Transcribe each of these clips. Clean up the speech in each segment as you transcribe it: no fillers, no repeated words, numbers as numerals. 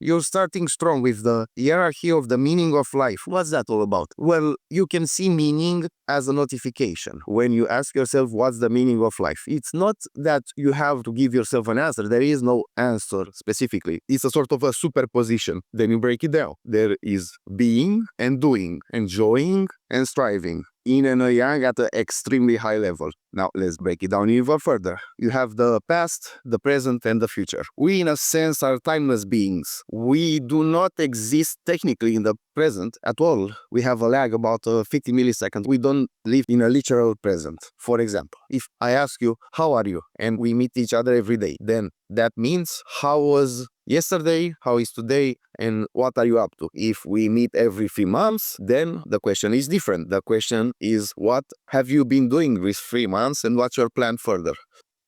You're starting strong with the hierarchy of the meaning of life. What's that all about? Well, you can see meaning as a notification. When you ask yourself what's the meaning of life, it's not that you have to give yourself an answer. There is no answer specifically. It's a sort of a superposition. Then you break it down. There is being and doing, enjoying and striving, yin and a yang at an extremely high level. Now, let's break it down even further. You have the past, the present, and the future. We, in a sense, are timeless beings. We do not exist technically in the present at all. We have a lag about 50 milliseconds. We don't live in a literal present. For example, if I ask you, how are you? And we meet each other every day, then that means how was yesterday, how is today, and what are you up to? If we meet every 3 months, then the question is different. The question is, what have you been doing with 3 months and what's your plan further?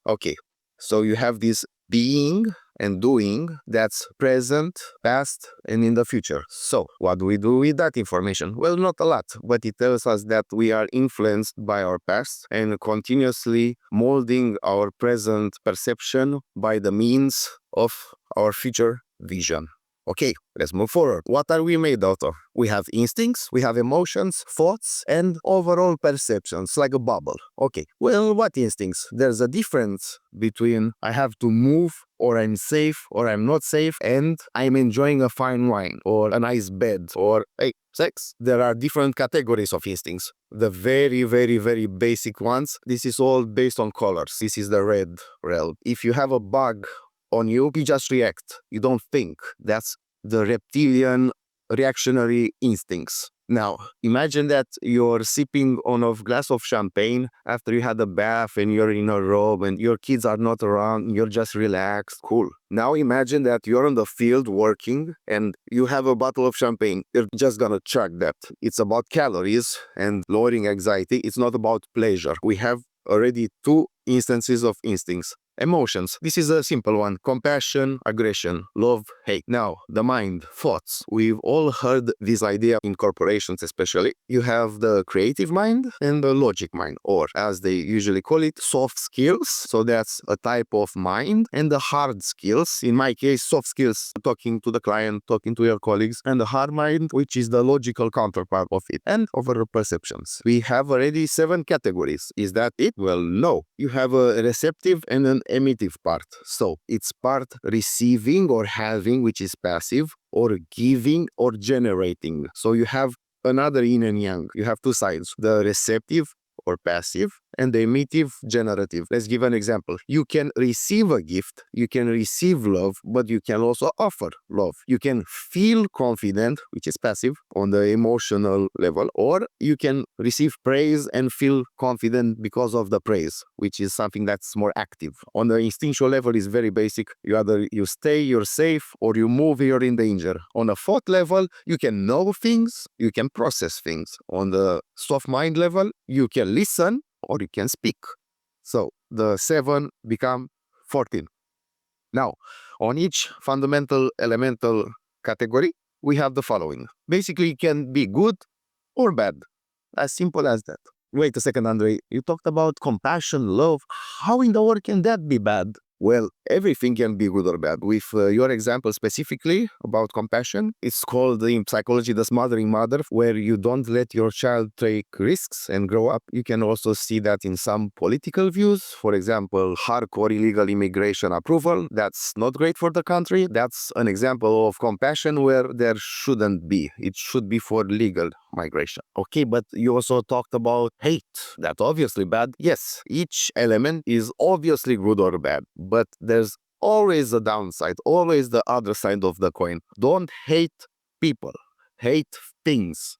Okay, so you have this being and doing that's present, past, and in the future. So what do we do with that information? Well, not a lot, but it tells us that we are influenced by our past and continuously molding our present perception by the means of our future vision. Okay, let's move forward. What are we made out of? We have instincts, we have emotions, thoughts, and overall perceptions, like a bubble. Okay, well, what instincts? There's a difference between I have to move, or I'm safe, or I'm not safe, and I'm enjoying a fine wine, or a nice bed, or, hey, sex. There are different categories of instincts. The very, very, very basic ones, this is all based on colors. This is the red realm. If you have a bug on you, you just react. You don't think. That's the reptilian reactionary instincts. Now, imagine that you're sipping on a glass of champagne after you had a bath and you're in a robe and your kids are not around, you're just relaxed, cool. Now imagine that you're on the field working and you have a bottle of champagne. You're just gonna chug that. It's about calories and lowering anxiety. It's not about pleasure. We have already two instances of instincts. Emotions. This is a simple one. Compassion, aggression, love, hate. Now, the mind, thoughts. We've all heard this idea in corporations especially. You have the creative mind and the logic mind, or as they usually call it, soft skills. So that's a type of mind. And the hard skills, in my case, soft skills, talking to the client, talking to your colleagues, and the hard mind, which is the logical counterpart of it, and overall perceptions. We have already 7 categories. Is that it? Well, no. You have a receptive and an emittive part. So it's part receiving or having, which is passive, or giving or generating. So you have another yin and yang. You have two sides, the receptive or passive and the emittive generative. Let's give an example. You can receive a gift, you can receive love, but you can also offer love. You can feel confident, which is passive, on the emotional level, or you can receive praise and feel confident because of the praise, which is something that's more active. On the instinctual level, is very basic. You stay, you're safe, or you move, you're in danger. On a thought level, you can know things, you can process things. On the soft mind level, you can listen or you can speak. So the 7 become 14. Now, on each fundamental elemental category, we have the following. Basically, it can be good or bad. As simple as that. Wait a second, Andre. You talked about compassion, love. How in the world can that be bad? Well, everything can be good or bad. With your example specifically about compassion, it's called in psychology the smothering mother, where you don't let your child take risks and grow up. You can also see that in some political views. For example, hardcore illegal immigration approval. That's not great for the country. That's an example of compassion where there shouldn't be. It should be for legal migration. Okay, but you also talked about hate. That's obviously bad. Yes, each element is obviously good or bad, but there's always a downside, always the other side of the coin. Don't hate people, hate things.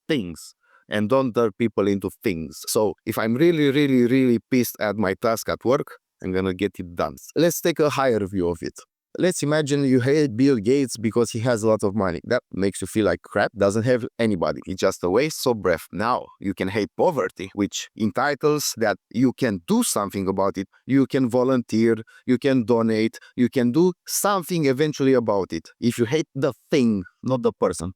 Things. And don't turn people into things. So if I'm really, really, really pissed at my task at work, I'm gonna get it done. Let's take a higher view of it. Let's imagine you hate Bill Gates because he has a lot of money. That makes you feel like crap, doesn't have anybody. It's just a waste of breath. Now, you can hate poverty, which entitles that you can do something about it. You can volunteer, you can donate, you can do something eventually about it. If you hate the thing, not the person.